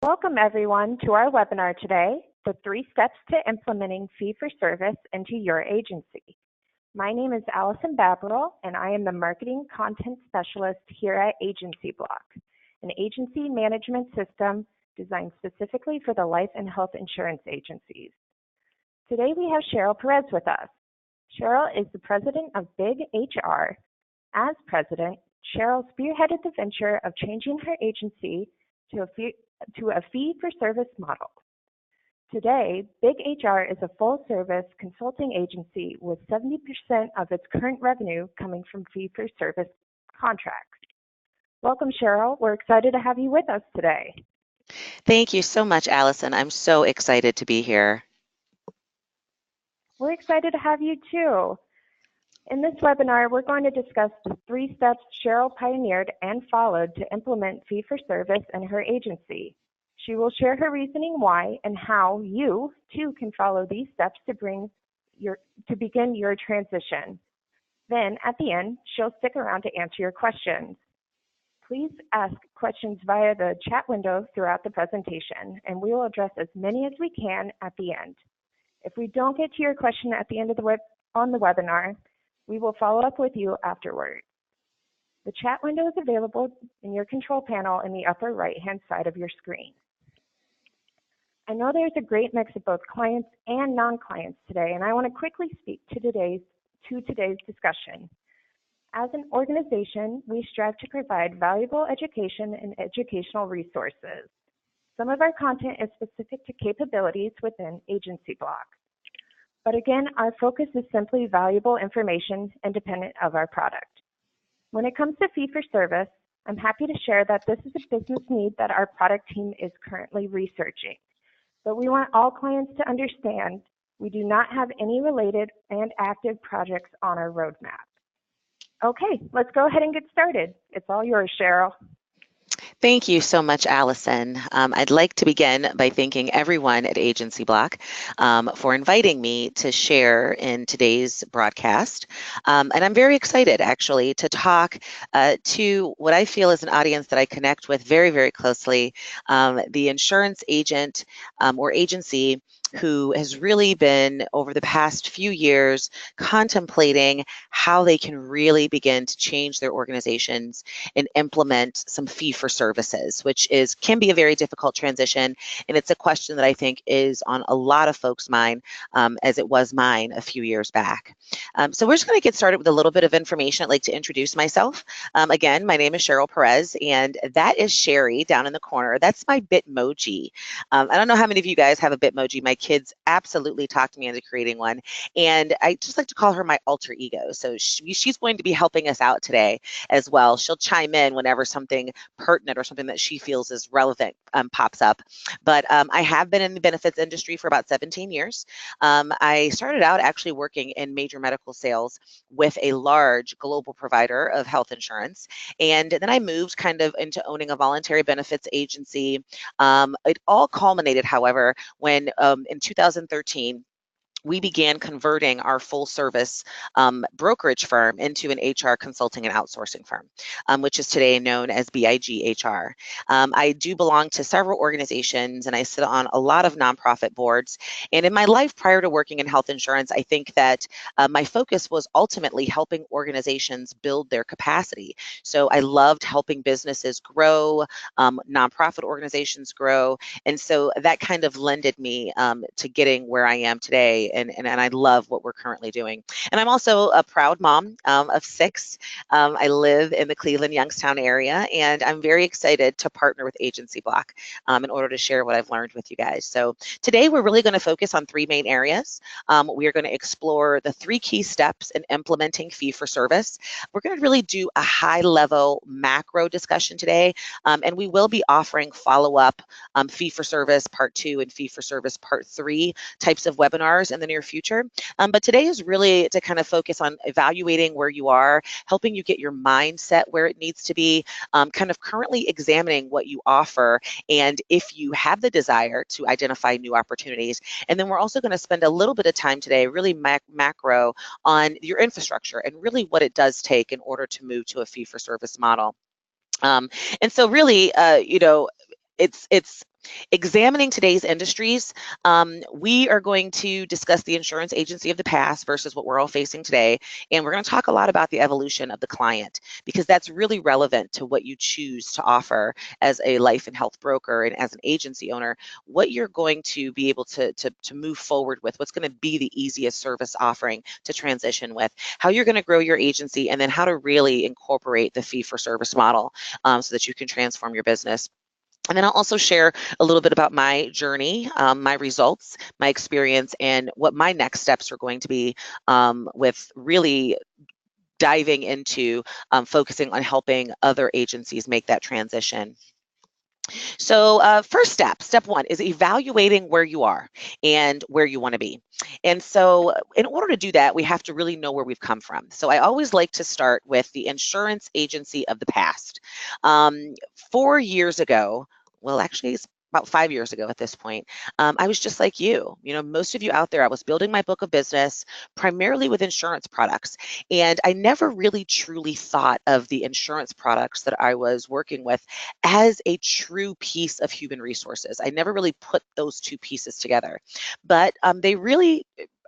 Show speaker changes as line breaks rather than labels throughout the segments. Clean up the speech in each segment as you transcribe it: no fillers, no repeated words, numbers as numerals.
Welcome everyone to our webinar today, The 3 Steps to Implementing Fee-for-Service into Your Agency. My name is Allison Babberl, and I am the Marketing Content Specialist here at AgencyBloc, an agency management system designed specifically for the life and health insurance agencies. Today we have Cheryl Perez with us. Cheryl is the president of Big HR. As president, Cheryl spearheaded the venture of changing her agency to a fee-for-service model. Today, Big HR is a full-service consulting agency with 70% of its current revenue coming from fee-for-service contracts. Welcome, Cheryl. We're excited to have you with us today.
Thank you so much, Allison. I'm so excited to be here.
We're excited to have you too. In this webinar, we're going to discuss the 3 steps Cheryl pioneered and followed to implement fee-for-service in her agency. She will share her reasoning why and how you, too, can follow these steps to begin your transition. Then, at the end, she'll stick around to answer your questions. Please ask questions via the chat window throughout the presentation, and we will address as many as we can at the end. If we don't get to your question at the end of the webinar, we will follow up with you afterwards. The chat window is available in your control panel in the upper right-hand side of your screen. I know there's a great mix of both clients and non-clients today, and I want to quickly speak to today's discussion. As an organization, we strive to provide valuable education and educational resources. Some of our content is specific to capabilities within AgencyBloc. But again, our focus is simply valuable information independent of our product. When it comes to fee-for-service, I'm happy to share that this is a business need that our product team is currently researching. But we want all clients to understand we do not have any related and active projects on our roadmap. Okay, let's go ahead and get started. It's all yours, Cheryl.
Thank you so much, Allison. I'd like to begin by thanking everyone at AgencyBloc for inviting me to share in today's broadcast. And I'm very excited, actually, to talk to what I feel is an audience that I connect with very, very closely, the insurance agent or agency who has really been, over the past few years, contemplating how they can really begin to change their organizations and implement some fee-for-services, which can be a very difficult transition. And it's a question that I think is on a lot of folks' mind, as it was mine a few years back. So we're just going to get started with a little bit of information. I'd like to introduce myself. Again, my name is Cheryl Perez, and that is Sherry down in the corner. That's my Bitmoji. I don't know how many of you guys have a Bitmoji. My kids absolutely talked me into creating one, and I just like to call her my alter ego. So she's going to be helping us out today as well. She'll chime in whenever something pertinent or something that she feels is relevant pops up. But I have been in the benefits industry for about 17 years. I started out actually working in major medical sales with a large global provider of health insurance, and then I moved kind of into owning a voluntary benefits agency. It all culminated, however, when in 2013, we began converting our full service brokerage firm into an HR consulting and outsourcing firm, which is today known as BIG HR. I do belong to several organizations, and I sit on a lot of nonprofit boards. And in my life prior to working in health insurance, I think that my focus was ultimately helping organizations build their capacity. So I loved helping businesses grow, nonprofit organizations grow. And so that kind of lended me to getting where I am today. And I love what we're currently doing. And I'm also a proud mom of 6. I live in the Cleveland, Youngstown area, and I'm very excited to partner with AgencyBloc in order to share what I've learned with you guys. So today we're really going to focus on 3 main areas. We are going to explore the 3 key steps in implementing fee-for-service. We're going to really do a high-level macro discussion today, and we will be offering follow-up fee-for-service part 2 and fee-for-service part 3 types of webinars in the near future. But today is really to kind of focus on evaluating where you are, helping you get your mindset where it needs to be, kind of currently examining what you offer, and if you have the desire to identify new opportunities. And then we're also going to spend a little bit of time today really macro on your infrastructure and really what it does take in order to move to a fee-for-service model. And so really, it's Examining today's industries, we are going to discuss the insurance agency of the past versus what we're all facing today. And we're going to talk a lot about the evolution of the client, because that's really relevant to what you choose to offer as a life and health broker and as an agency owner, what you're going to be able to move forward with, what's going to be the easiest service offering to transition with, how you're going to grow your agency, and then how to really incorporate the fee for service model so that you can transform your business. And then I'll also share a little bit about my journey, my results, my experience, and what my next steps are going to be with really diving into focusing on helping other agencies make that transition. So first step one is evaluating where you are and where you want to be. And so in order to do that, we have to really know where we've come from. So I always like to start with the insurance agency of the past. 4 years ago, well, actually, it's about 5 years ago at this point, I was just like you. You know, most of you out there, I was building my book of business primarily with insurance products. And I never really truly thought of the insurance products that I was working with as a true piece of human resources. I never really put those two pieces together, but they really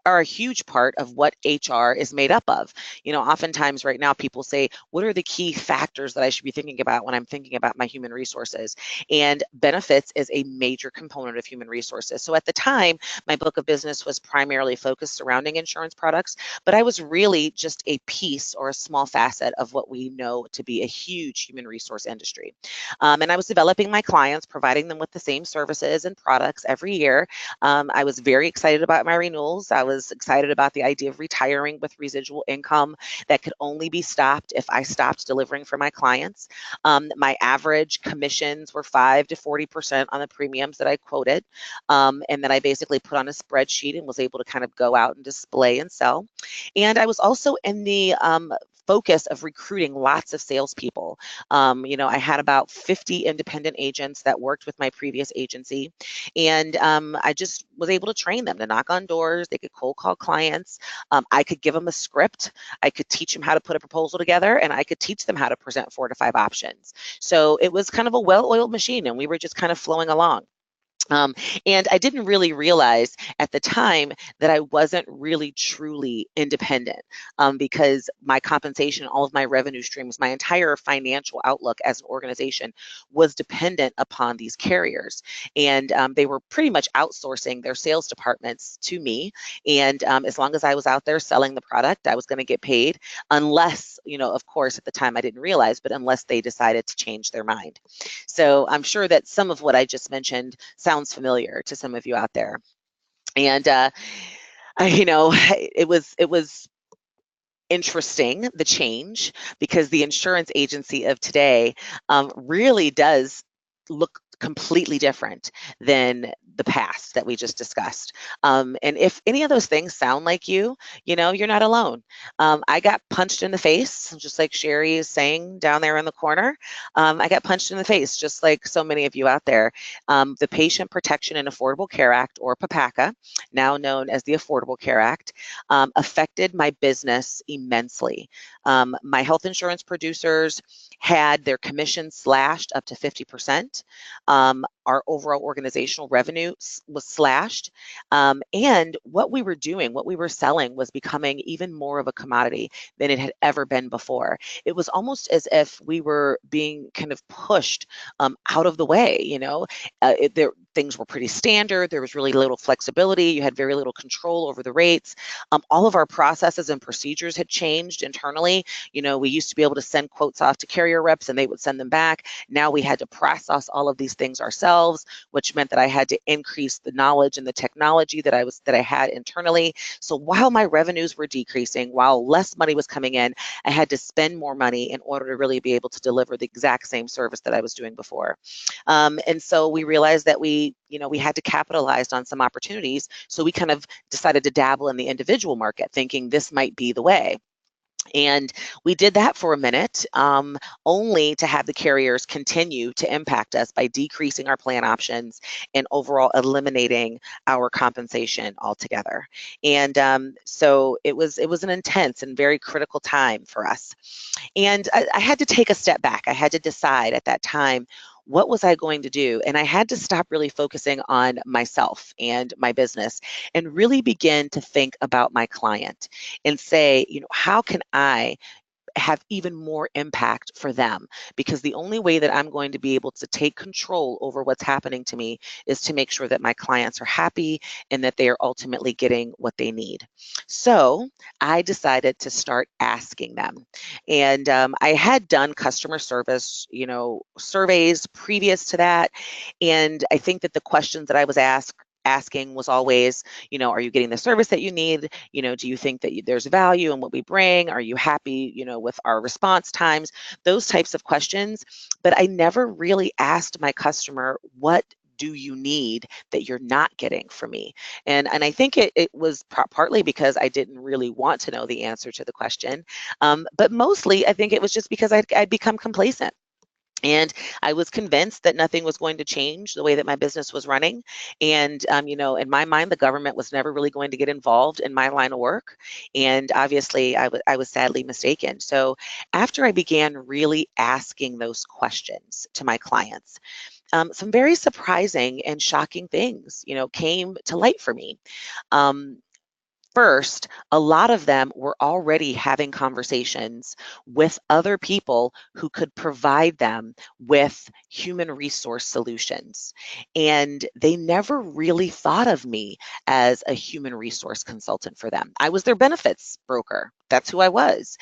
are a huge part of what HR is made up of. You know, oftentimes right now people say, what are the key factors that I should be thinking about when I'm thinking about my human resources? And benefits is a major component of human resources. So at the time, my book of business was primarily focused surrounding insurance products, but I was really just a piece or a small facet of what we know to be a huge human resource industry. And I was developing my clients, providing them with the same services and products every year. I was very excited about my renewals. I was excited about the idea of retiring with residual income that could only be stopped if I stopped delivering for my clients. My average commissions were 5 to 40% on the premiums that I quoted, and then I basically put on a spreadsheet and was able to kind of go out and display and sell. And I was also in the focus of recruiting lots of salespeople. You know, I had about 50 independent agents that worked with my previous agency, and I just was able to train them to knock on doors. They could cold call clients. I could give them a script. I could teach them how to put a proposal together, and I could teach them how to present 4 to 5 options. So it was kind of a well-oiled machine, and we were just kind of flowing along. Um, and I didn't really realize at the time that I wasn't really truly independent, because my compensation, all of my revenue streams, my entire financial outlook as an organization was dependent upon these carriers. And they were pretty much outsourcing their sales departments to me. And as long as I was out there selling the product, I was going to get paid, unless, you know, of course, at the time I didn't realize, but unless they decided to change their mind. So I'm sure that some of what I just mentioned sounds familiar to some of you out there. And you know, it was interesting, the change, because the insurance agency of today really does look completely different than the past that we just discussed. And if any of those things sound like you know, you're not alone. I got punched in the face, just like Sherry is saying down there in the corner. I got punched in the face, just like so many of you out there. The Patient Protection and Affordable Care Act, or PPACA, now known as the Affordable Care Act, affected my business immensely. My health insurance producers had their commissions slashed up to 50%. Our overall organizational revenue was slashed. And what we were doing, what we were selling, was becoming even more of a commodity than it had ever been before. It was almost as if we were being kind of pushed out of the way, you know. Things were pretty standard. There was really little flexibility. You had very little control over the rates. All of our processes and procedures had changed internally. You know, we used to be able to send quotes off to carrier reps and they would send them back. Now we had to process all of these things ourselves, which meant that I had to increase the knowledge and the technology that I had internally. So while my revenues were decreasing, while less money was coming in, I had to spend more money in order to really be able to deliver the exact same service that I was doing before. And so we realized that we had to capitalize on some opportunities. So we kind of decided to dabble in the individual market, thinking this might be the way. And we did that for a minute, only to have the carriers continue to impact us by decreasing our plan options and overall eliminating our compensation altogether. And so it was an intense and very critical time for us. And I had to take a step back. I had to decide at that time, what was I going to do? And I had to stop really focusing on myself and my business and really begin to think about my client and say, how can I have even more impact for them? Because the only way that I'm going to be able to take control over what's happening to me is to make sure that my clients are happy and that they are ultimately getting what they need. So I decided to start asking them. And I had done customer service, surveys previous to that. And I think that the questions that I was asking was always, are you getting the service that you need? Do you think that there's value in what we bring? Are you happy, with our response times? Those types of questions. But I never really asked my customer, what do you need that you're not getting from me? And I think it was partly because I didn't really want to know the answer to the question. But mostly, I think it was just because I'd become complacent. And I was convinced that nothing was going to change the way that my business was running. And, in my mind, the government was never really going to get involved in my line of work. And obviously, I was sadly mistaken. So after I began really asking those questions to my clients, some very surprising and shocking things, came to light for me. Um, First, a lot of them were already having conversations with other people who could provide them with human resource solutions. And they never really thought of me as a human resource consultant for them. I was their benefits broker. That's who I was.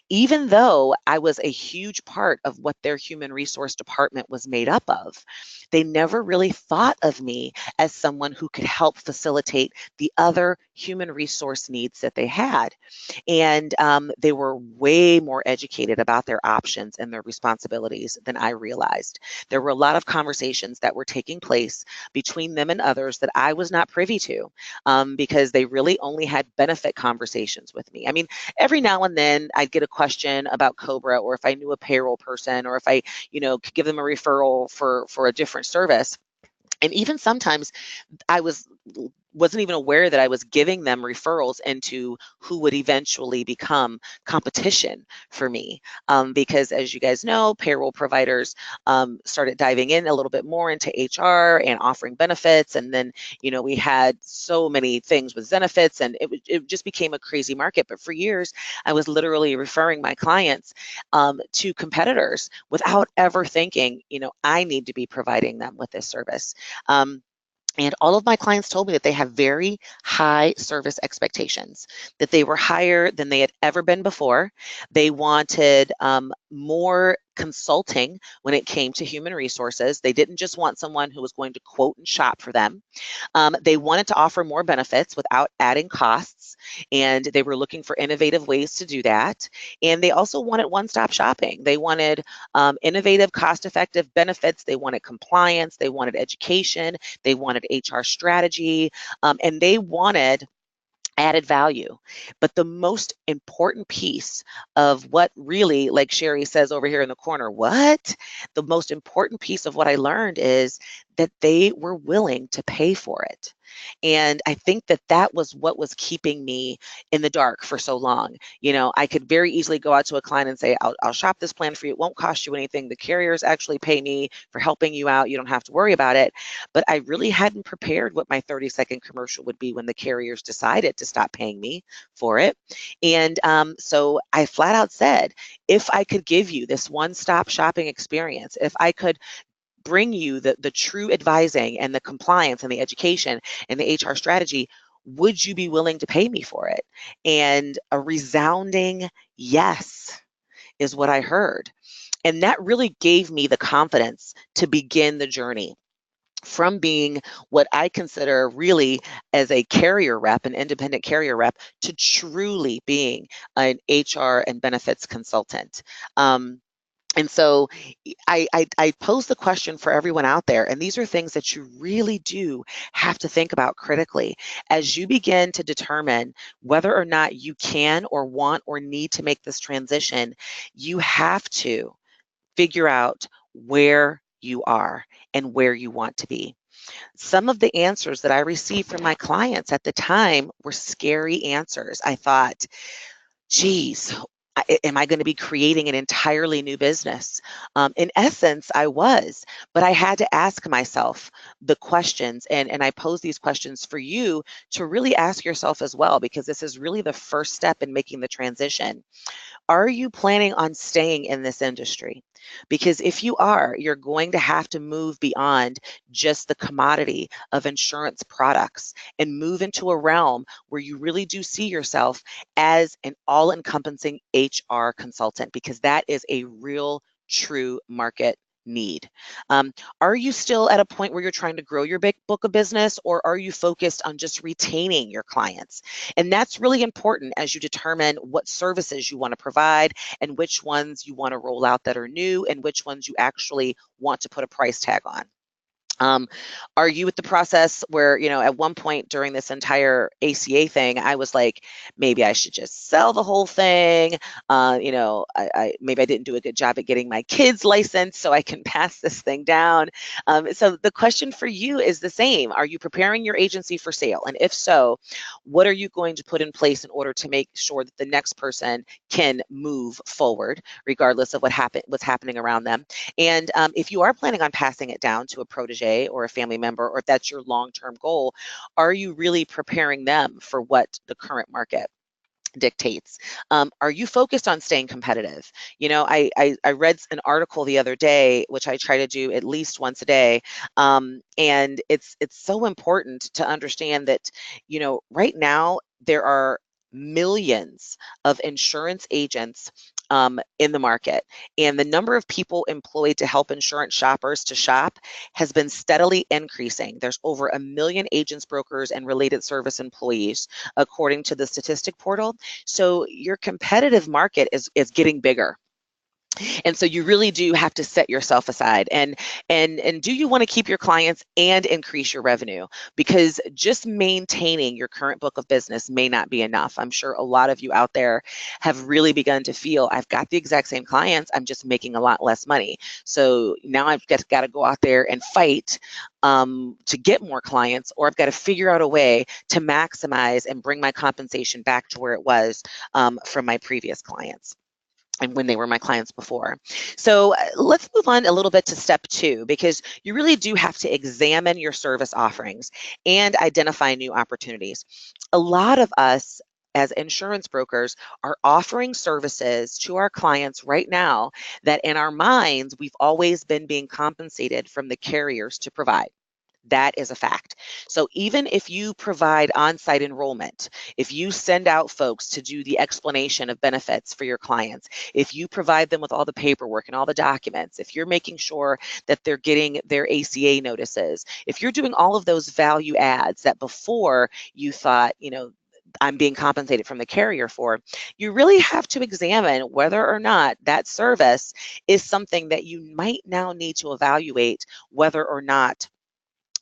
Even though I was a huge part of what their human resource department was made up of, they never really thought of me as someone who could help facilitate the other human resource needs that they had. And they were way more educated about their options and their responsibilities than I realized. There were a lot of conversations that were taking place between them and others that I was not privy to, because they really only had benefit conversations with me. I mean, every now and then I'd get a question about Cobra, or if I knew a payroll person, or if I, could give them a referral for a different service. And even sometimes I wasn't even aware that I was giving them referrals into who would eventually become competition for me. Because as you guys know, payroll providers started diving in a little bit more into HR and offering benefits. And then, we had so many things with benefits, and it just became a crazy market. But for years, I was literally referring my clients to competitors without ever thinking, I need to be providing them with this service. And all of my clients told me that they have very high service expectations, that they were higher than they had ever been before. They wanted more consulting when it came to human resources. They didn't just want someone who was going to quote and shop for them. They wanted to offer more benefits without adding costs, and they were looking for innovative ways to do that. And they also wanted one-stop shopping. They wanted innovative, cost-effective benefits. They wanted compliance. They wanted education. They wanted HR strategy, and they wanted added value. But the most important piece of what really, like Sherry says over here in the corner, what? The most important piece of what I learned is that they were willing to pay for it. And I think that that was what was keeping me in the dark for so long. I could very easily go out to a client and say, I'll shop this plan for you. It won't cost you anything. The carriers actually pay me for helping you out. You don't have to worry about it. But I really hadn't prepared what my 30-second commercial would be when the carriers decided to stop paying me for it. And so I flat out said, if I could give you this one-stop shopping experience, if I could bring you the true advising and the compliance and the education and the HR strategy, would you be willing to pay me for it? And a resounding yes is what I heard. And that really gave me the confidence to begin the journey from being what I consider really as a carrier rep, an independent carrier rep, to truly being an HR and benefits consultant. And so I pose the question for everyone out there, and these are things that you really do have to think about critically as you begin to determine whether or not you can or want or need to make this transition. You have to figure out where you are and where you want to be. Some of the answers that I received from my clients at the time were scary answers. I thought, geez, am I going to be creating an entirely new business? In essence, I was, but I had to ask myself the questions, and I pose these questions for you to really ask yourself as well, because this is really the first step in making the transition. Are you planning on staying in this industry? Because if you are, you're going to have to move beyond just the commodity of insurance products and move into a realm where you really do see yourself as an all-encompassing HR consultant, because that is a real, true market need. Um, are you still at a point where you're trying to grow your big book of business, or are you focused on just retaining your clients? And that's really important as you determine what services you want to provide and which ones you want to roll out that are new and which ones you actually want to put a price tag on. Um, are you at the process where, at one point during this entire ACA thing, I was like, maybe I should just sell the whole thing. Maybe I didn't do a good job at getting my kids licensed so I can pass this thing down. So the question for you is the same. Are you preparing your agency for sale? And if so, what are you going to put in place in order to make sure that the next person can move forward, regardless of what's happening around them? And if you are planning on passing it down to a protege or a family member, or if that's your long-term goal, are you really preparing them for what the current market dictates? Are you focused on staying competitive? I read an article the other day, which I try to do at least once a day, and it's so important to understand that right now there are millions of insurance agents in the market, and the number of people employed to help insurance shoppers to shop has been steadily increasing. There's over 1 million agents, brokers, and related service employees, according to the statistic portal. So your competitive market is getting bigger. And so you really do have to set yourself aside, and do you want to keep your clients and increase your revenue? Because just maintaining your current book of business may not be enough. I'm sure a lot of you out there have really begun to feel, I've got the exact same clients, I'm just making a lot less money. So now I've got to go out there and fight to get more clients, or I've got to figure out a way to maximize and bring my compensation back to where it was from my previous clients and when they were my clients before. So let's move on a little bit to step 2, because you really do have to examine your service offerings and identify new opportunities. A lot of us as insurance brokers are offering services to our clients right now that in our minds, we've always been being compensated from the carriers to provide. That is a fact. So even if you provide on-site enrollment, if you send out folks to do the explanation of benefits for your clients, if you provide them with all the paperwork and all the documents, if you're making sure that they're getting their ACA notices, if you're doing all of those value adds that before you thought, I'm being compensated from the carrier for, you really have to examine whether or not that service is something that you might now need to evaluate whether or not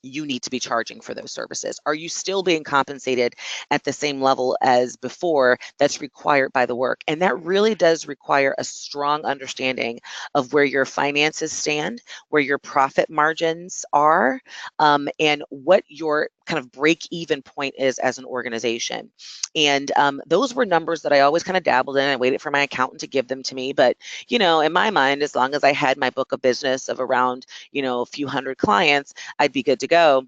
you need to be charging for those services. Are you still being compensated at the same level as before that's required by the work? And that really does require a strong understanding of where your finances stand, where your profit margins are, and what your kind of break-even point is as an organization. And those were numbers that I always kind of dabbled in. I waited for my accountant to give them to me. But, in my mind, as long as I had my book of business of around, a few hundred clients, I'd be good to go.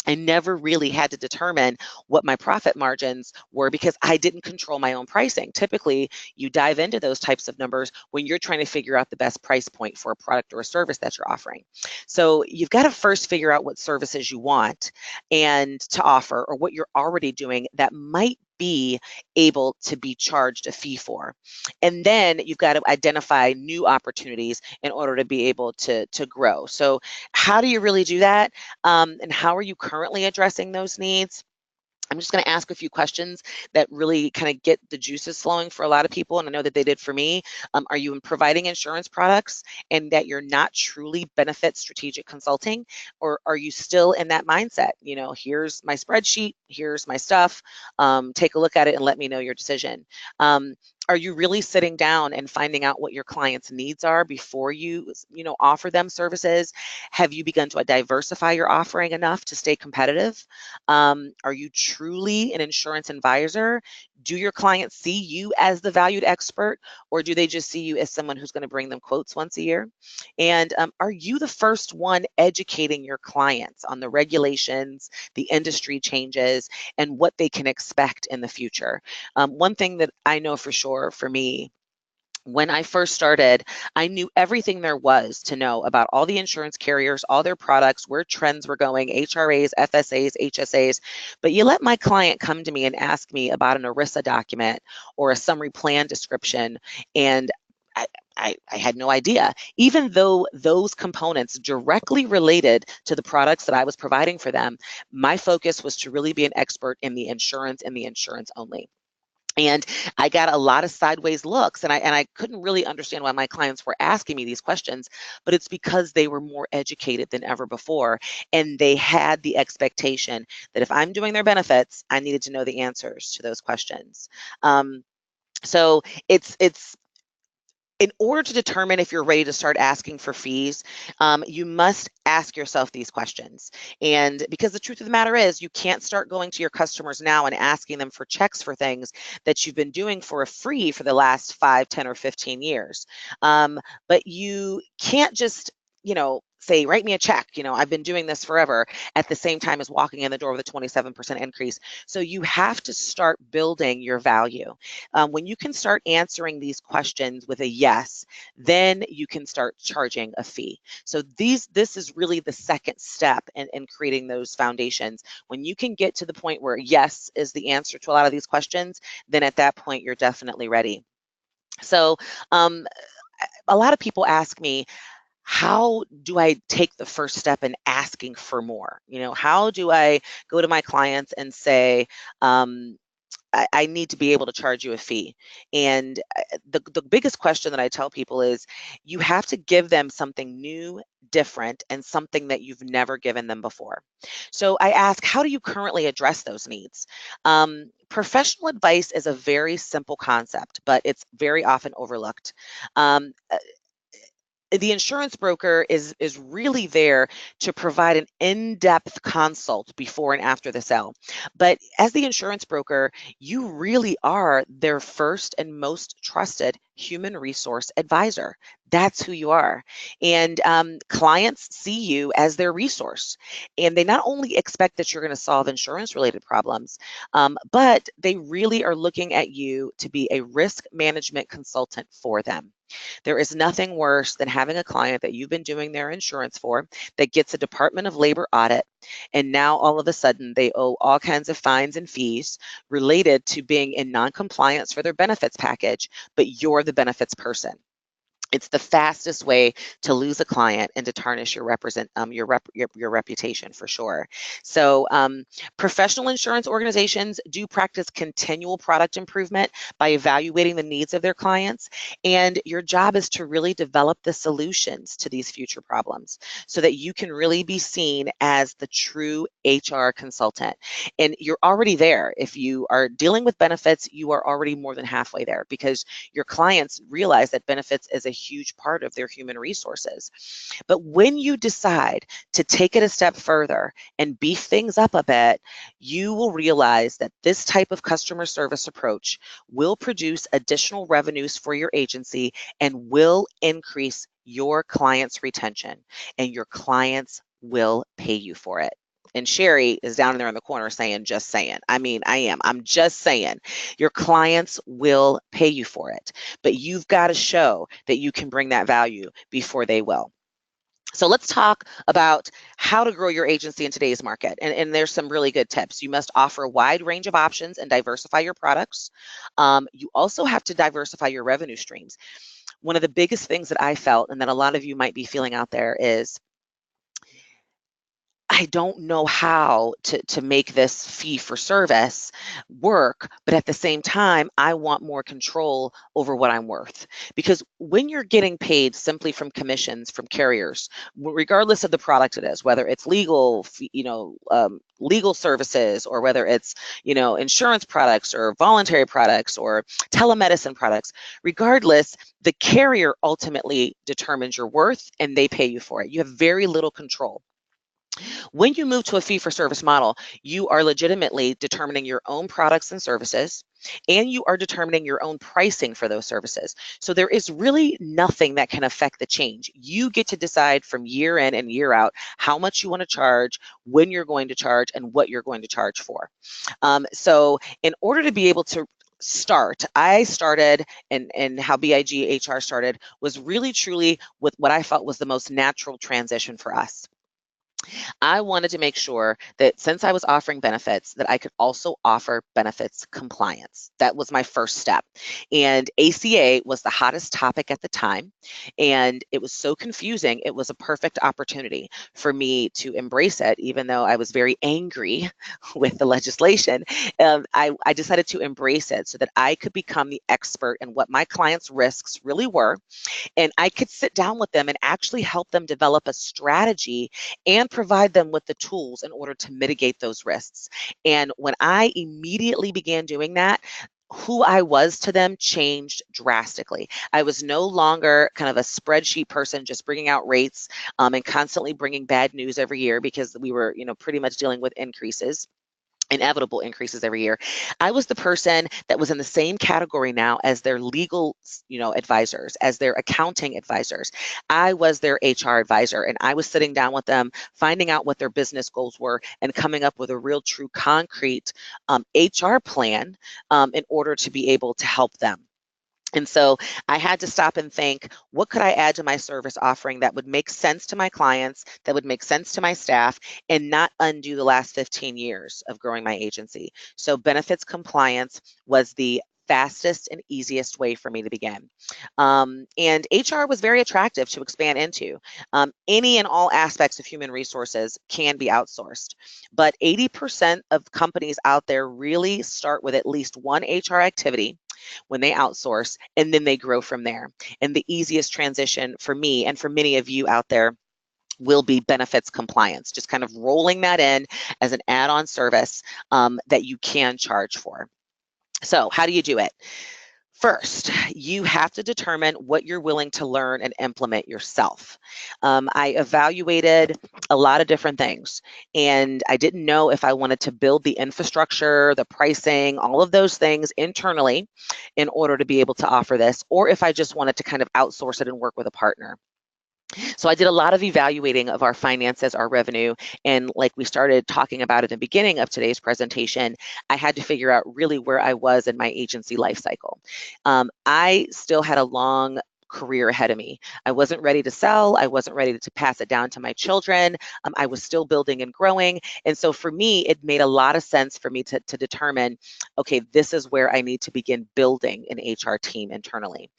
I never really had to determine what my profit margins were because I didn't control my own pricing. Typically, you dive into those types of numbers when you're trying to figure out the best price point for a product or a service that you're offering. So you've got to first figure out what services you want and to offer, or what you're already doing that might be able to be charged a fee for. And then you've got to identify new opportunities in order to be able to grow. So how do you really do that? And how are you currently addressing those needs? I'm just going to ask a few questions that really kind of get the juices flowing for a lot of people, and I know that they did for me. Are you providing insurance products and that you're not truly benefit strategic consulting, or are you still in that mindset? Here's my spreadsheet, here's my stuff, take a look at it and let me know your decision. Are you really sitting down and finding out what your clients' needs are before you, offer them services? Have you begun to diversify your offering enough to stay competitive? Are you truly an insurance advisor? Do your clients see you as the valued expert, or do they just see you as someone who's going to bring them quotes once a year? And are you the first one educating your clients on the regulations, the industry changes, and what they can expect in the future? One thing that I know for sure for me, when I first started, I knew everything there was to know about all the insurance carriers, all their products, where trends were going, HRAs, FSAs, HSAs. But you let my client come to me and ask me about an ERISA document or a summary plan description, and I had no idea, even though those components directly related to the products that I was providing for them. My focus was to really be an expert in the insurance and the insurance only. And I got a lot of sideways looks, and I couldn't really understand why my clients were asking me these questions, but it's because they were more educated than ever before, and they had the expectation that if I'm doing their benefits, I needed to know the answers to those questions. So it's in order to determine if you're ready to start asking for fees, you must ask yourself these questions. And because the truth of the matter is, you can't start going to your customers now and asking them for checks for things that you've been doing for a free for the last 5, 10, or 15 years. But you can't just, say, write me a check. I've been doing this forever, at the same time as walking in the door with a 27% increase. So you have to start building your value. When you can start answering these questions with a yes, then you can start charging a fee. So this is really the second step in creating those foundations. When you can get to the point where yes is the answer to a lot of these questions, then at that point you're definitely ready. So a lot of people ask me, how do I take the first step in asking for more? How do I go to my clients and say, I need to be able to charge you a fee? And the biggest question that I tell people is, you have to give them something new, different, and something that you've never given them before. So I ask, how do you currently address those needs? Professional advice is a very simple concept, but it's very often overlooked. Um, the insurance broker is really there to provide an in-depth consult before and after the sale. But as the insurance broker, you really are their first and most trusted human resource advisor. That's who you are. And clients see you as their resource. And they not only expect that you're going to solve insurance-related problems, but they really are looking at you to be a risk management consultant for them. There is nothing worse than having a client that you've been doing their insurance for that gets a Department of Labor audit, and now all of a sudden they owe all kinds of fines and fees related to being in non-compliance for their benefits package, but you're the benefits person. It's the fastest way to lose a client and to tarnish your reputation, for sure. So professional insurance organizations do practice continual product improvement by evaluating the needs of their clients. And your job is to really develop the solutions to these future problems so that you can really be seen as the true HR consultant. And you're already there. If you are dealing with benefits, you are already more than halfway there, because your clients realize that benefits is a huge part of their human resources. But when you decide to take it a step further and beef things up a bit, you will realize that this type of customer service approach will produce additional revenues for your agency and will increase your clients' retention, and your clients will pay you for it. And Sherry is down there in the corner saying, just saying. I mean, I'm just saying. Your clients will pay you for it, but you've got to show that you can bring that value before they will. So let's talk about how to grow your agency in today's market. And there's some really good tips. You must offer a wide range of options and diversify your products. You also have to diversify your revenue streams. One of the biggest things that I felt, and that a lot of you might be feeling out there, is I don't know how to make this fee for service work, but at the same time, I want more control over what I'm worth. Because when you're getting paid simply from commissions from carriers, regardless of the product it is, whether it's legal, legal services, or whether it's, insurance products or voluntary products or telemedicine products, regardless, the carrier ultimately determines your worth and they pay you for it. You have very little control. When you move to a fee-for-service model, you are legitimately determining your own products and services, and you are determining your own pricing for those services. So there is really nothing that can affect the change. You get to decide from year in and year out how much you want to charge, when you're going to charge, and what you're going to charge for. So in order to be able to I started, and how BIG HR started was really truly with what I felt was the most natural transition for us. I wanted to make sure that since I was offering benefits, that I could also offer benefits compliance. That was my first step. And ACA was the hottest topic at the time. And it was so confusing. It was a perfect opportunity for me to embrace it, even though I was very angry with the legislation. I decided to embrace it so that I could become the expert in what my clients' risks really were, and I could sit down with them and actually help them develop a strategy and provide them with the tools in order to mitigate those risks. And when I immediately began doing that, who I was to them changed drastically. I was no longer kind of a spreadsheet person just bringing out rates and constantly bringing bad news every year, because we were, pretty much dealing with inevitable increases every year. I was the person that was in the same category now as their legal, advisors, as their accounting advisors. I was their HR advisor, and I was sitting down with them, finding out what their business goals were, and coming up with a real, true, concrete HR plan in order to be able to help them. And so I had to stop and think, what could I add to my service offering that would make sense to my clients, that would make sense to my staff, and not undo the last 15 years of growing my agency? So benefits compliance was the fastest and easiest way for me to begin. And HR was very attractive to expand into. Any and all aspects of human resources can be outsourced, but 80% of companies out there really start with at least one HR activity when they outsource, and then they grow from there. And the easiest transition for me and for many of you out there will be benefits compliance, just kind of rolling that in as an add-on service that you can charge for. So how do you do it? First, you have to determine what you're willing to learn and implement yourself. I evaluated a lot of different things, and I didn't know if I wanted to build the infrastructure, the pricing, all of those things internally in order to be able to offer this, or if I just wanted to kind of outsource it and work with a partner. So I did a lot of evaluating of our finances, our revenue, and like we started talking about at the beginning of today's presentation, I had to figure out really where I was in my agency life cycle. I still had a long career ahead of me. I wasn't ready to sell. I wasn't ready to pass it down to my children. I was still building and growing. And so for me, it made a lot of sense for me to determine, okay, this is where I need to begin building an HR team internally.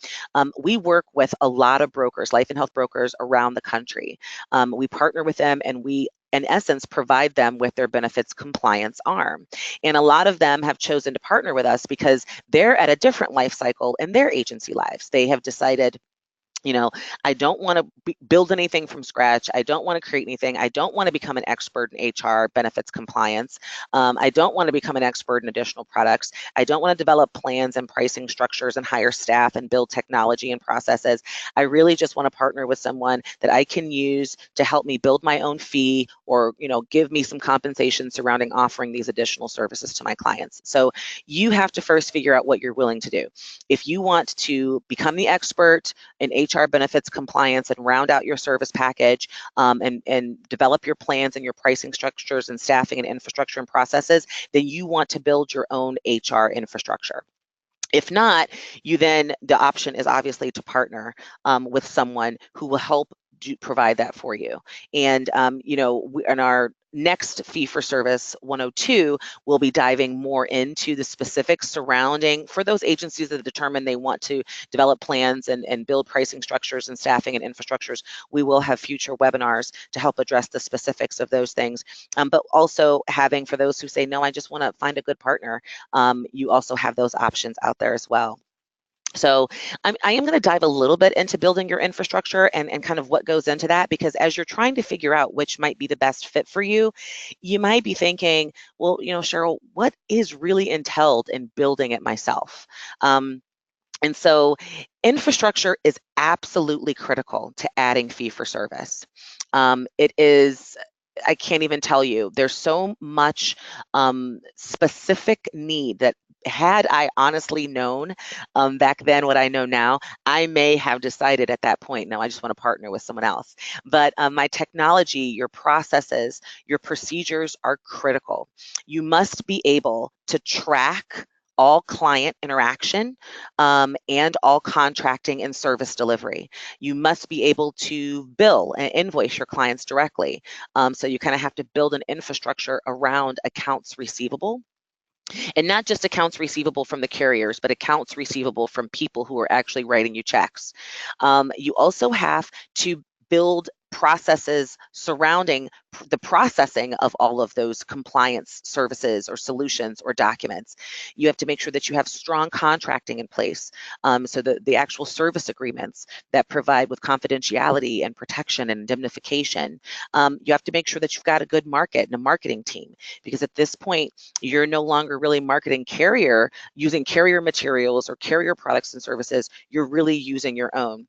We work with a lot of brokers, life and health brokers around the country. We partner with them, and we in essence, provide them with their benefits compliance arm. And a lot of them have chosen to partner with us because they're at a different life cycle in their agency lives. They have decided, I don't want to build anything from scratch. I don't want to create anything. I don't want to become an expert in HR benefits compliance. I don't want to become an expert in additional products. I don't want to develop plans and pricing structures and hire staff and build technology and processes. I really just want to partner with someone that I can use to help me build my own fee, or, give me some compensation surrounding offering these additional services to my clients. So you have to first figure out what you're willing to do. If you want to become the expert in HR benefits compliance and round out your service package, and develop your plans and your pricing structures and staffing and infrastructure and processes, then you want to build your own HR infrastructure. If not, the option is obviously to partner with someone who will help provide that for you. And, in our next fee for service 102, we'll be diving more into the specifics surrounding for those agencies that determine they want to develop plans and build pricing structures and staffing and infrastructures. We will have future webinars to help address the specifics of those things. But also having, for those who say, no, I just want to find a good partner, you also have those options out there as well. So I am going to dive a little bit into building your infrastructure and kind of what goes into that, because as you're trying to figure out which might be the best fit for you, you might be thinking, well, Cheryl, what is really entailed in building it myself? And so infrastructure is absolutely critical to adding fee for service. It is I can't even tell you. There's so much specific need that had I honestly known back then what I know now, I may have decided at that point, no, I just want to partner with someone else. But my technology, your processes, your procedures are critical. You must be able to track all client interaction and all contracting and service delivery. You must be able to bill and invoice your clients directly. So you kind of have to build an infrastructure around accounts receivable, and not just accounts receivable from the carriers, but accounts receivable from people who are actually writing you checks. You also have to build processes surrounding the processing of all of those compliance services or solutions or documents. You have to make sure that you have strong contracting in place. So the actual service agreements that provide with confidentiality and protection and indemnification. You have to make sure that you've got a good market and a marketing team, because at this point, you're no longer really marketing carrier using carrier materials or carrier products and services. You're really using your own.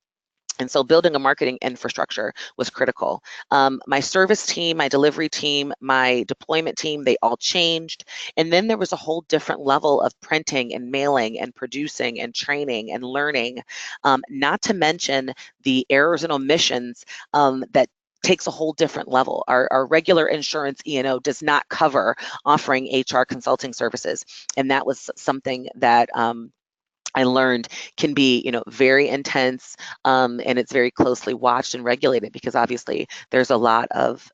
And so building a marketing infrastructure was critical. My service team, my delivery team, my deployment team, they all changed. And then there was a whole different level of printing and mailing and producing and training and learning, not to mention the errors and omissions that takes a whole different level. Our regular insurance E&O does not cover offering HR consulting services. And that was something that I learned can be, very intense, and it's very closely watched and regulated, because obviously there's a lot of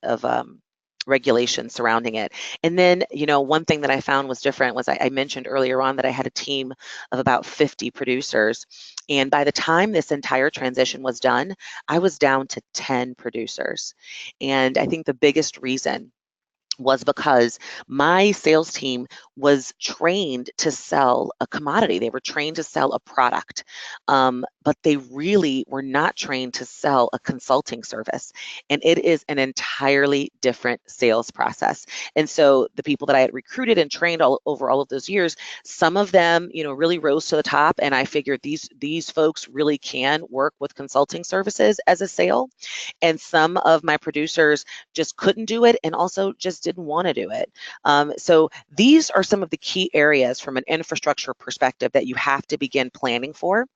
regulation surrounding it. And then, one thing that I found was different was I mentioned earlier on that I had a team of about 50 producers. And by the time this entire transition was done, I was down to 10 producers. And I think the biggest reason was because my sales team was trained to sell a commodity. They were trained to sell a product, but they really were not trained to sell a consulting service. And it is an entirely different sales process. And so the people that I had recruited and trained over all of those years, some of them, really rose to the top. And I figured these folks really can work with consulting services as a sale. And some of my producers just couldn't do it, and also just didn't want to do it. So these are some of the key areas from an infrastructure perspective that you have to begin planning for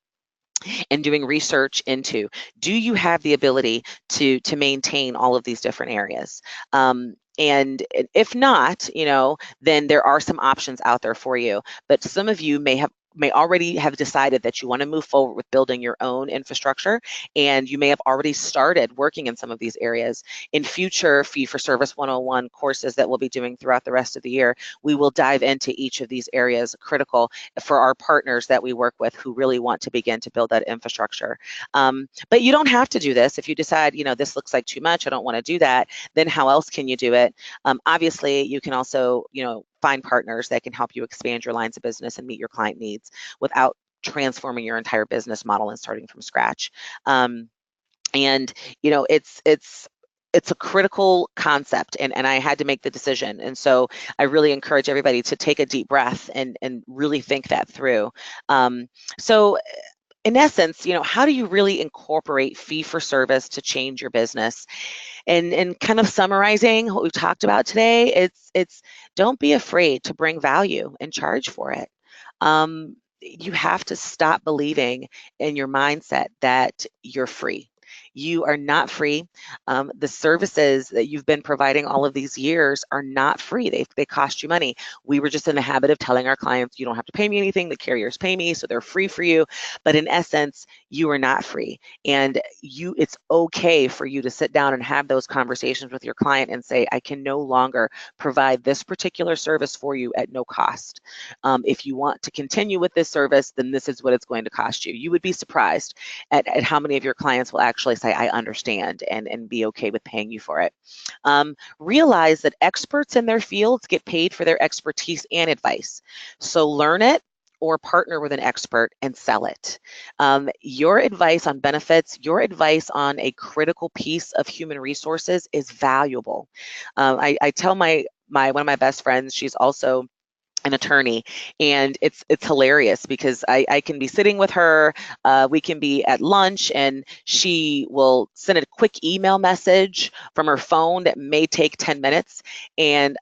and doing research into. Do you have the ability to maintain all of these different areas? And if not, then there are some options out there for you. But some of you may already have decided that you want to move forward with building your own infrastructure, and you may have already started working in some of these areas. In future Fee for Service 101 courses that we'll be doing throughout the rest of the year, we will dive into each of these areas critical for our partners that we work with who really want to begin to build that infrastructure. But you don't have to do this. If you decide, this looks like too much, I don't want to do that, then how else can you do it? Obviously, you can also, find partners that can help you expand your lines of business and meet your client needs without transforming your entire business model and starting from scratch. And it's a critical concept, and I had to make the decision. And so I really encourage everybody to take a deep breath and really think that through. So in essence, how do you really incorporate fee for service to change your business? And kind of summarizing what we've talked about today, it's don't be afraid to bring value and charge for it. You have to stop believing in your mindset that you're free. You are not free. The services that you've been providing all of these years are not free. They cost you money. We were just in the habit of telling our clients, you don't have to pay me anything. The carriers pay me, so they're free for you. But in essence, you are not free. And it's okay for you to sit down and have those conversations with your client and say, I can no longer provide this particular service for you at no cost. If you want to continue with this service, then this is what it's going to cost you. You would be surprised at how many of your clients will actually say, I understand, and be okay with paying you for it. Realize that experts in their fields get paid for their expertise and advice. So learn it or partner with an expert and sell it. Your advice on benefits, your advice on a critical piece of human resources is valuable. I tell one of my best friends, she's also an attorney, and it's hilarious because I can be sitting with her, we can be at lunch, and she will send a quick email message from her phone that may take 10 minutes, and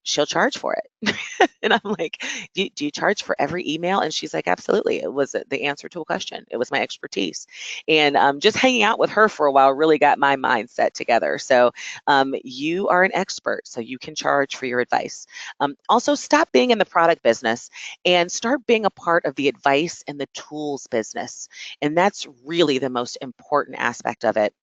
she'll charge for it. And I'm like, do you charge for every email? And she's like, absolutely. It was the answer to a question. It was my expertise. And just hanging out with her for a while really got my mindset together. So you are an expert, so you can charge for your advice. Also, stop being in the product business and start being a part of the advice and the tools business. And that's really the most important aspect of it.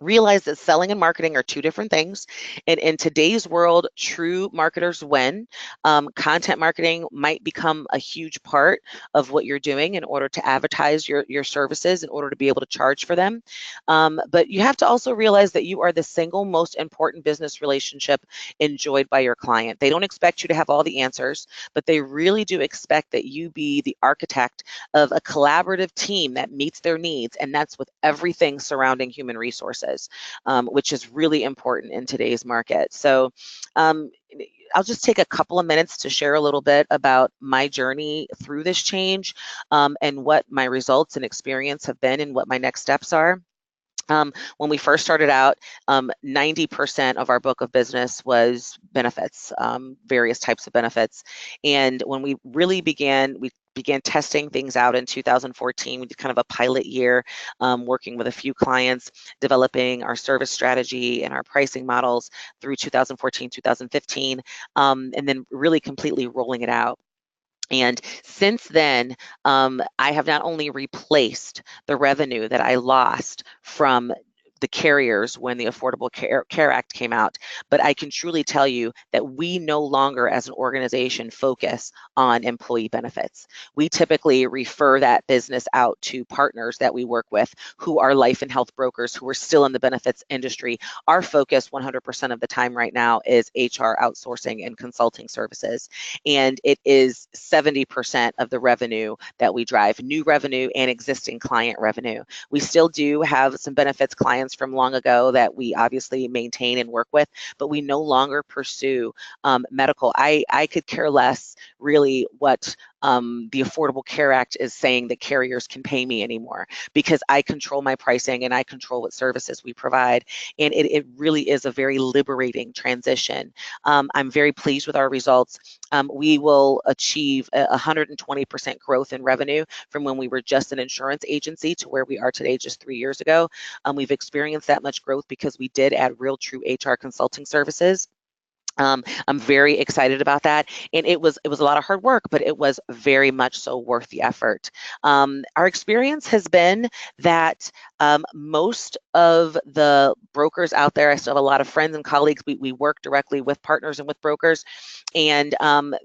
Realize that selling and marketing are two different things. And in today's world, true marketers win. Content marketing might become a huge part of what you're doing in order to advertise your services, in order to be able to charge for them. But you have to also realize that you are the single most important business relationship enjoyed by your client. They don't expect you to have all the answers, but they really do expect that you be the architect of a collaborative team that meets their needs. And that's with everything surrounding human resources, which is really important in today's market. So I'll just take a couple of minutes to share a little bit about my journey through this change, and what my results and experience have been and what my next steps are. When we first started out, 90% of our book of business was benefits, various types of benefits. And when we really began testing things out in 2014. We did kind of a pilot year, working with a few clients, developing our service strategy and our pricing models through 2014, 2015, and then really completely rolling it out. And since then, I have not only replaced the revenue that I lost from the carriers when the Affordable Care Act came out, but I can truly tell you that we no longer as an organization focus on employee benefits. We typically refer that business out to partners that we work with who are life and health brokers who are still in the benefits industry. Our focus 100% of the time right now is HR outsourcing and consulting services. And it is 70% of the revenue that we drive, new revenue and existing client revenue. We still do have some benefits clients from long ago that we obviously maintain and work with, but we no longer pursue medical. I could care less really what the Affordable Care Act is saying that carriers can pay me anymore, because I control my pricing and I control what services we provide. And it really is a very liberating transition. I'm very pleased with our results. We will achieve 120% growth in revenue from when we were just an insurance agency to where we are today just 3 years ago. We've experienced that much growth because we did add real true HR consulting services. I'm very excited about that, and it was a lot of hard work, but it was very much so worth the effort. Our experience has been that most of the brokers out there, I still have a lot of friends and colleagues. We work directly with partners and with brokers, and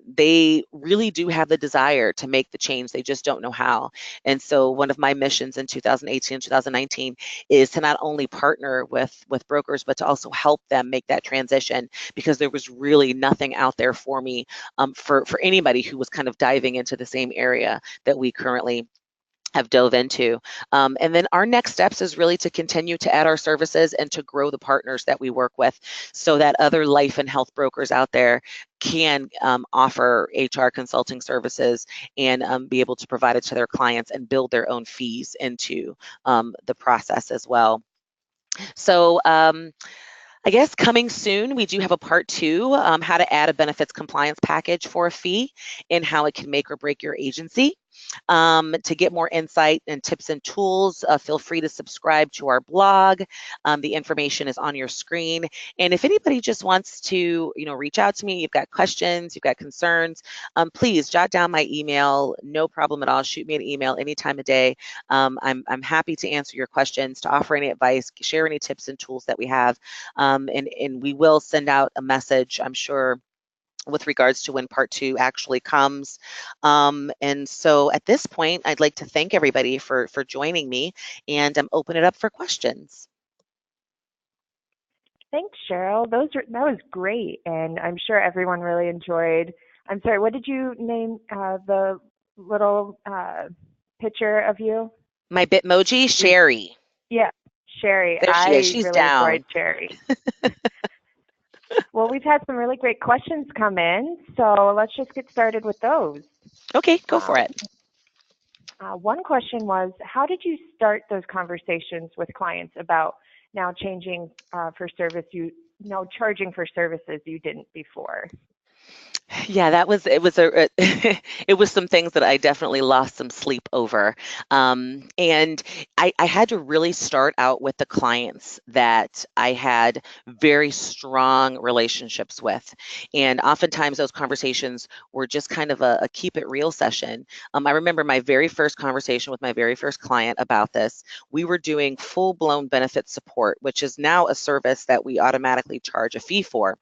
they really do have the desire to make the change. They just don't know how. And so one of my missions in 2018 and 2019 is to not only partner with brokers, but to also help them make that transition, because there was really nothing out there for me, for anybody who was kind of diving into the same area that we currently have dove into. And then our next steps is really to continue to add our services and to grow the partners that we work with, so that other life and health brokers out there can offer HR consulting services and be able to provide it to their clients and build their own fees into the process as well. So I guess coming soon, we do have a part 2, how to add a benefits compliance package for a fee and how it can make or break your agency. To get more insight and tips and tools, feel free to subscribe to our blog. The information is on your screen. And if anybody just wants to, reach out to me, you've got questions, you've got concerns, please jot down my email. No problem at all. Shoot me an email any time of day. I'm happy to answer your questions, to offer any advice, share any tips and tools that we have. And we will send out a message, I'm sure, with regards to when part 2 actually comes. And so at this point, I'd like to thank everybody for joining me, and open it up for questions.
Thanks, Cheryl. That was great, and I'm sure everyone really enjoyed. I'm sorry, what did you name the little picture of you?
My Bitmoji, Sherry.
Yeah, Sherry.
There she is.
I
She's
really enjoyed
down.
Sherry. Well, Well, we've had some really great questions come in, so let's just get started with those.
Okay, go for
Uh,
it.
one question was, how did you start those conversations with clients about now changing for service charging for services you didn't before?
Yeah, it was it was some things that I definitely lost some sleep over. And I had to really start out with the clients that I had very strong relationships with. And oftentimes those conversations were just kind of a keep it real session. I remember my very first conversation with my very first client about this. We were doing full blown benefit support, which is now a service that we automatically charge a fee for.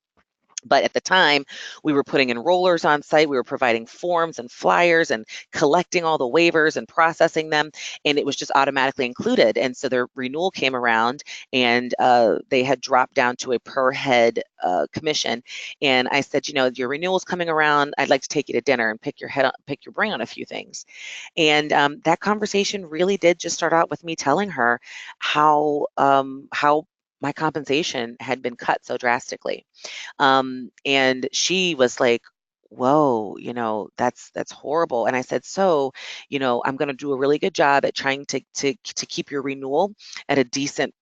But at the time, we were putting enrollers on site. We were providing forms and flyers and collecting all the waivers and processing them. And it was just automatically included. And so their renewal came around and they had dropped down to a per head commission. And I said, your renewal's coming around. I'd like to take you to dinner and pick your brain on a few things. And that conversation really did just start out with me telling her how my compensation had been cut so drastically. And she was like, whoa, that's horrible. And I said, so, I'm going to do a really good job at trying to keep your renewal at a decent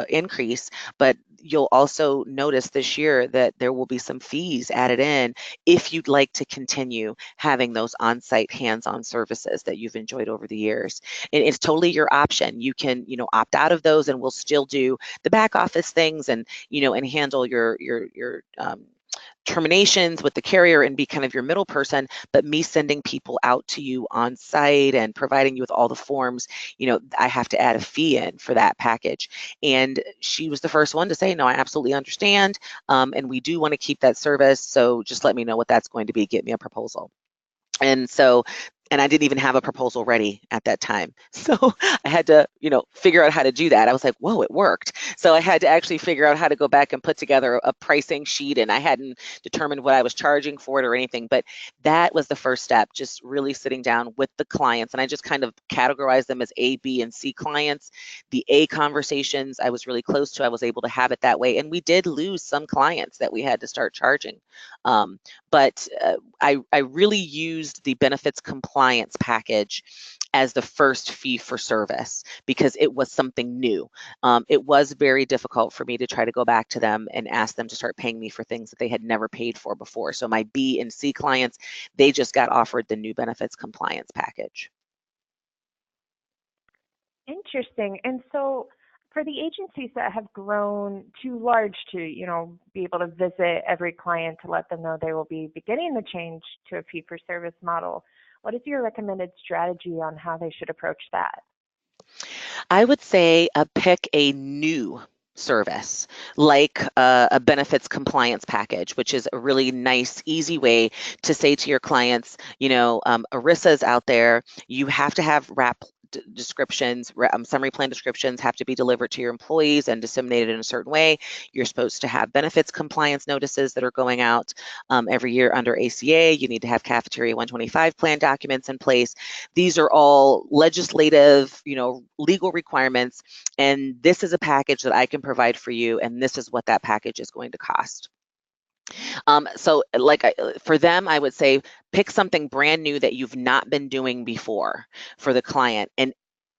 increase, but you'll also notice this year that there will be some fees added in if you'd like to continue having those on-site hands-on services that you've enjoyed over the years. And it's totally your option. You can, opt out of those, and we'll still do the back office things and and handle your terminations with the carrier and be kind of your middle person. But me sending people out to you on site and providing you with all the forms, I have to add a fee in for that package. And she was the first one to say, no, I absolutely understand. And we do want to keep that service. So just let me know what that's going to be. Get me a proposal. And I didn't even have a proposal ready at that time. So I had to, figure out how to do that. I was like, whoa, it worked. So I had to actually figure out how to go back and put together a pricing sheet, and I hadn't determined what I was charging for it or anything. But that was the first step, just really sitting down with the clients. And I just kind of categorized them as A, B, and C clients. The A conversations I was really close to, I was able to have it that way. And we did lose some clients that we had to start charging. But I really used the benefits compliance package as the first fee for service because it was something new. It was very difficult for me to try to go back to them and ask them to start paying me for things that they had never paid for before. So my B and C clients, they just got offered the new benefits compliance package.
Interesting. And so for the agencies that have grown too large to, be able to visit every client to let them know they will be beginning the change to a fee-for-service model, what is your recommended strategy on how they should approach that?
I would say pick a new service like a benefits compliance package, which is a really nice, easy way to say to your clients, ERISA's out there. You have to have descriptions, summary plan descriptions have to be delivered to your employees and disseminated in a certain way. You're supposed to have benefits compliance notices that are going out every year under ACA. You need to have cafeteria 125 plan documents in place. These are all legislative, legal requirements. And this is a package that I can provide for you. And this is what that package is going to cost. So for them, I would say pick something brand new that you've not been doing before for the client and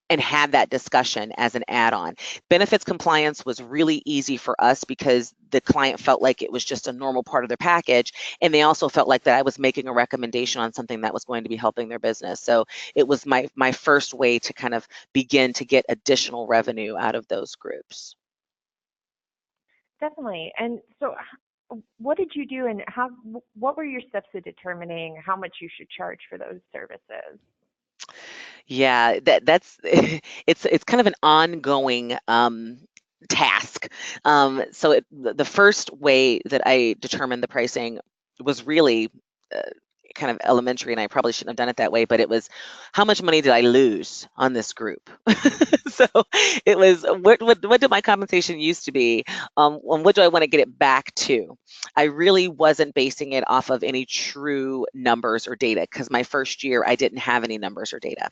have that discussion as an add-on. Benefits compliance was really easy for us because the client felt like it was just a normal part of their package. And they also felt like that I was making a recommendation on something that was going to be helping their business. So it was my first way to kind of begin to get additional revenue out of those groups.
Definitely. And so what did you do and what were your steps to determining how much you should charge for those services?
Yeah, that's it's kind of an ongoing task. So the first way that I determined the pricing was really kind of elementary, and I probably shouldn't have done it that way, but it was, how much money did I lose on this group? So it was, what did my compensation used to be? And what do I want to get it back to? I really wasn't basing it off of any true numbers or data, because my first year I didn't have any numbers or data.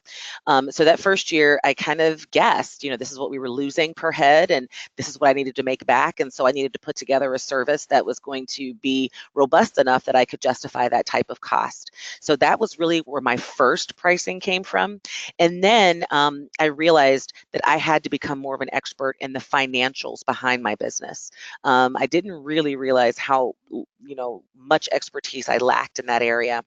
So that first year I kind of guessed, this is what we were losing per head, and this is what I needed to make back. And so I needed to put together a service that was going to be robust enough that I could justify that type of cost. So that was really where my first pricing came from. And then I realized that I had to become more of an expert in the financials behind my business. I didn't really realize how much expertise I lacked in that area.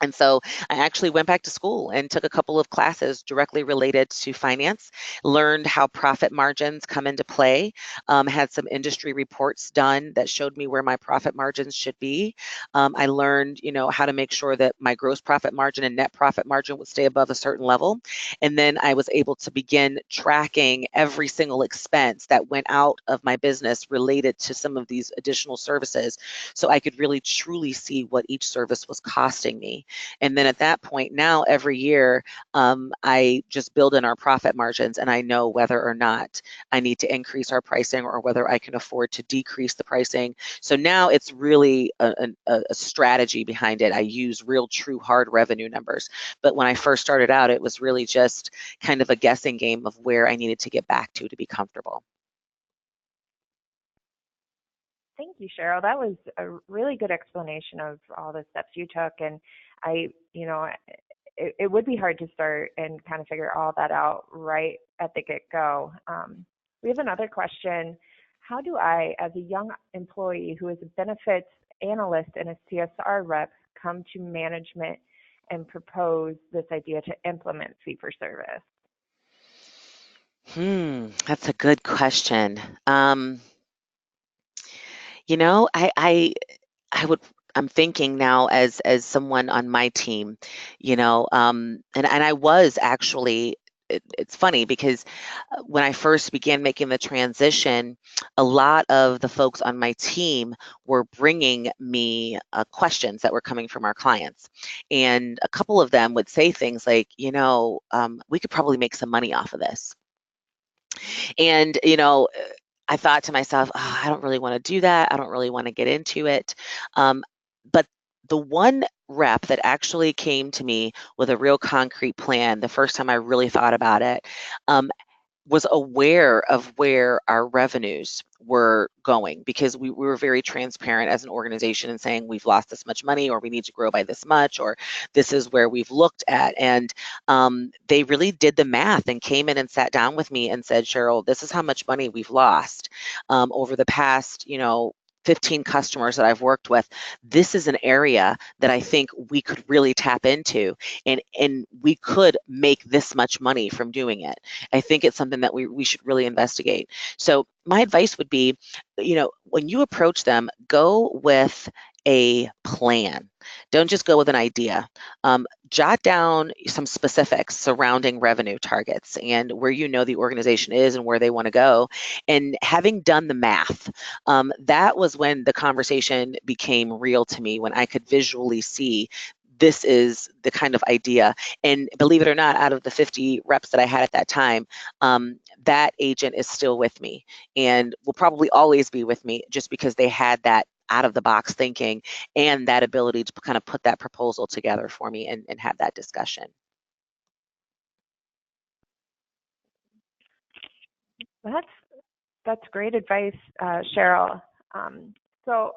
And so I actually went back to school and took a couple of classes directly related to finance, learned how profit margins come into play, had some industry reports done that showed me where my profit margins should be. I learned, how to make sure that my gross profit margin and net profit margin would stay above a certain level. And then I was able to begin tracking every single expense that went out of my business related to some of these additional services, so I could really truly see what each service was costing me. And then at that point, now every year, I just build in our profit margins, and I know whether or not I need to increase our pricing or whether I can afford to decrease the pricing. So now it's really a strategy behind it. I use real, true, hard revenue numbers. But when I first started out, it was really just kind of a guessing game of where I needed to get back to be comfortable.
Thank you, Cheryl. That was a really good explanation of all the steps you took. And it would be hard to start and kind of figure all that out right at the get-go. We have another question. How do I, as a young employee who is a benefits analyst and a CSR rep, come to management and propose this idea to implement fee-for-service?
That's a good question. I'm thinking now as someone on my team, and I was actually, it's funny because when I first began making the transition, a lot of the folks on my team were bringing me questions that were coming from our clients. And a couple of them would say things like, we could probably make some money off of this. And, I thought to myself, oh, I don't really want to do that. I don't really want to get into it. But the one rep that actually came to me with a real concrete plan, the first time I really thought about it, was aware of where our revenues were going, because we were very transparent as an organization in saying we've lost this much money, or we need to grow by this much, or this is where we've looked at. And they really did the math and came in and sat down with me and said, Cheryl, this is how much money we've lost over the past, 15 customers that I've worked with. This is an area that I think we could really tap into, and we could make this much money from doing it. I think it's something that we should really investigate. So my advice would be, when you approach them, go with a plan. Don't just go with an idea. Jot down some specifics surrounding revenue targets and where the organization is and where they want to go. And having done the math, that was when the conversation became real to me, when I could visually see this is the kind of idea. And believe it or not, out of the 50 reps that I had at that time, that agent is still with me and will probably always be with me, just because they had that out of the box thinking and that ability to kind of put that proposal together for me and have that discussion.
That's great advice, Cheryl. So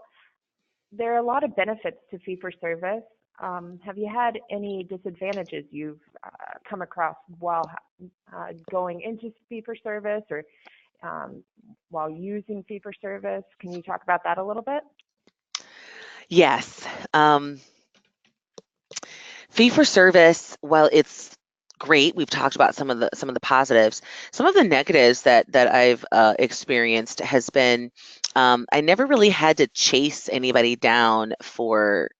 there are a lot of benefits to fee-for-service. Have you had any disadvantages you've come across while going into fee-for-service, or while using fee-for-service? Can you talk about that a little bit?
Yes. Fee-for-service, while it's great, we've talked about some of the positives. Some of the negatives that I've experienced has been, I never really had to chase anybody down for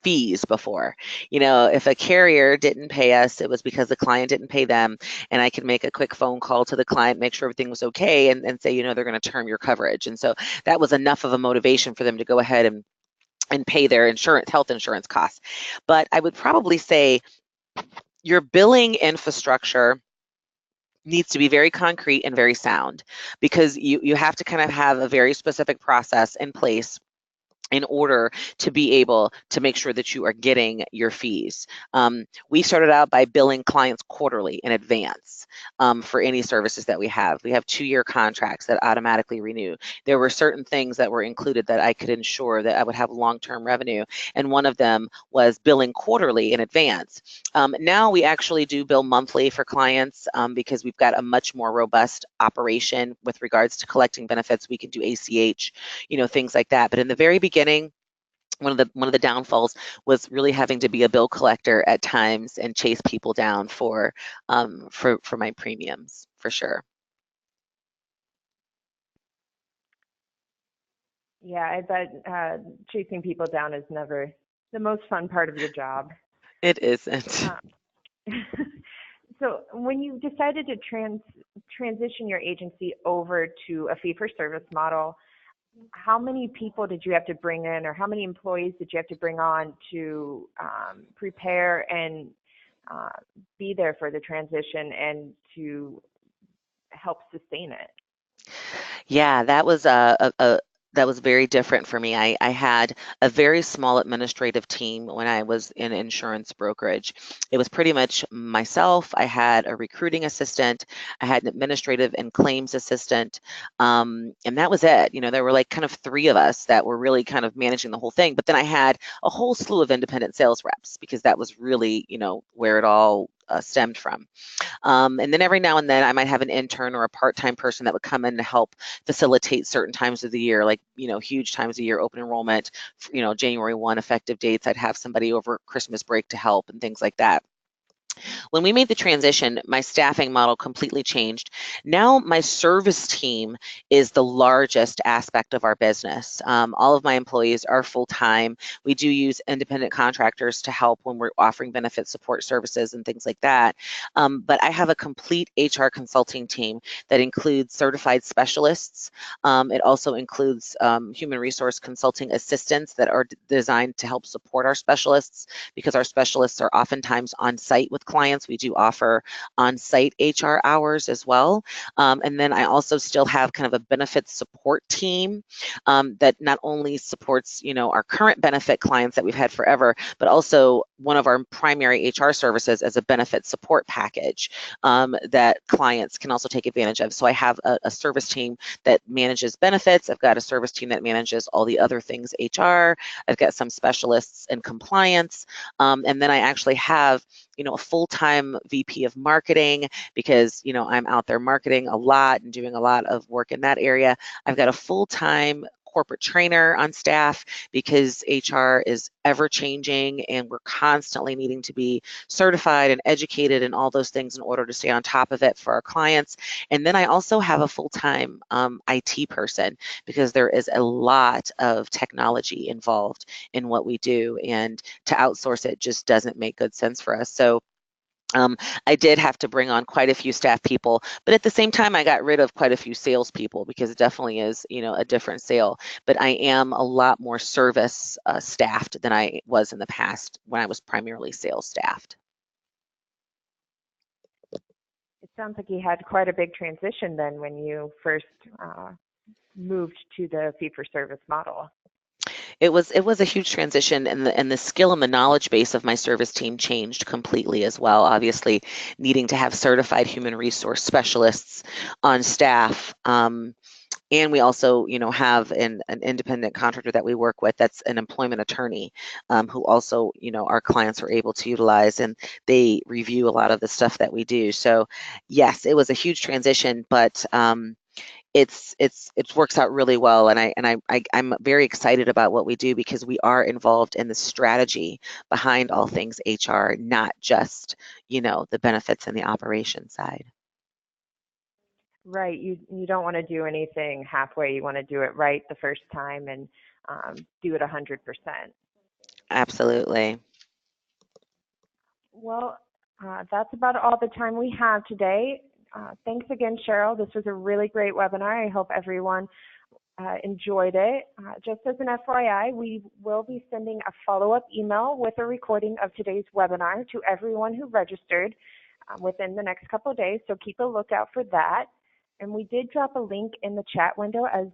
fees before. If a carrier didn't pay us, it was because the client didn't pay them, and I could make a quick phone call to the client, make sure everything was okay, and say, they're going to term your coverage. And so that was enough of a motivation for them to go ahead and and pay their health insurance costs. But I would probably say your billing infrastructure needs to be very concrete and very sound, because you have to kind of have a very specific process in place in order to be able to make sure that you are getting your fees. We started out by billing clients quarterly in advance for any services that we have. We have 2-year contracts that automatically renew. There were certain things that were included that I could ensure that I would have long-term revenue, and one of them was billing quarterly in advance. Now we actually do bill monthly for clients because we've got a much more robust operation with regards to collecting benefits. We can do ACH, things like that. But in the very beginning, one of the downfalls was really having to be a bill collector at times and chase people down for my premiums, for sure.
Yeah, I bet chasing people down is never the most fun part of the job.
It isn't.
So when you decided to transition your agency over to a fee-for-service model, how many people did you have to bring in, or how many employees did you have to bring on to prepare and be there for the transition and to help sustain it?
Yeah, that was very different for me. I had a very small administrative team when I was in insurance brokerage. It was pretty much myself. I had a recruiting assistant. I had an administrative and claims assistant. And that was it. There were like kind of 3 of us that were really kind of managing the whole thing. But then I had a whole slew of independent sales reps, because that was really, where it all stemmed from. And then every now and then I might have an intern or a part-time person that would come in to help facilitate certain times of the year, like, huge times of the year, open enrollment, January 1 effective dates. I'd have somebody over Christmas break to help and things like that. When we made the transition, my staffing model completely changed. Now my service team is the largest aspect of our business. All of my employees are full-time. We do use independent contractors to help when we're offering benefit support services and things like that. But I have a complete HR consulting team that includes certified specialists. It also includes human resource consulting assistants that are designed to help support our specialists, because our specialists are oftentimes on site with clients. We do offer on-site HR hours as well. And then I also still have kind of a benefits support team that not only supports, our current benefit clients that we've had forever, but also one of our primary HR services as a benefit support package that clients can also take advantage of. So I have a service team that manages benefits. I've got a service team that manages all the other things HR. I've got some specialists in compliance. And then I actually have, a full-time VP of marketing, because, I'm out there marketing a lot and doing a lot of work in that area. I've got a full-time corporate trainer on staff, because HR is ever changing and we're constantly needing to be certified and educated and all those things in order to stay on top of it for our clients. And then I also have a full-time IT person, because there is a lot of technology involved in what we do, and to outsource it just doesn't make good sense for us. So I did have to bring on quite a few staff people, but at the same time, I got rid of quite a few salespeople, because it definitely is, a different sale. But I am a lot more service staffed than I was in the past when I was primarily sales staffed.
It sounds like you had quite a big transition then when you first moved to the fee-for-service model.
It was a huge transition, and the skill and the knowledge base of my service team changed completely as well. Obviously, needing to have certified human resource specialists on staff. And we also, have an independent contractor that we work with that's an employment attorney, who also, our clients are able to utilize, and they review a lot of the stuff that we do. So yes, it was a huge transition, but it works out really well, and I'm very excited about what we do, because we are involved in the strategy behind all things HR, not just, the benefits and the operation side.
Right. You don't want to do anything halfway. You want to do it right the first time and do it 100%.
Absolutely.
Well, that's about all the time we have today. Thanks again, Cheryl. This was a really great webinar. I hope everyone enjoyed it. Just as an FYI, we will be sending a follow-up email with a recording of today's webinar to everyone who registered within the next couple of days, so keep a lookout for that. And we did drop a link in the chat window as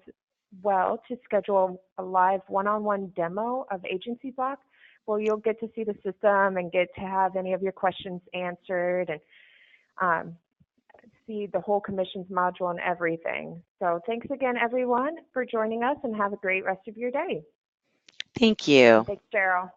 well to schedule a live one-on-one demo of AgencyBloc, where you'll get to see the system and get to have any of your questions answered and see the whole commissions module and everything. So thanks again, everyone, for joining us, and have a great rest of your day.
Thank you.
Thanks, Cheryl.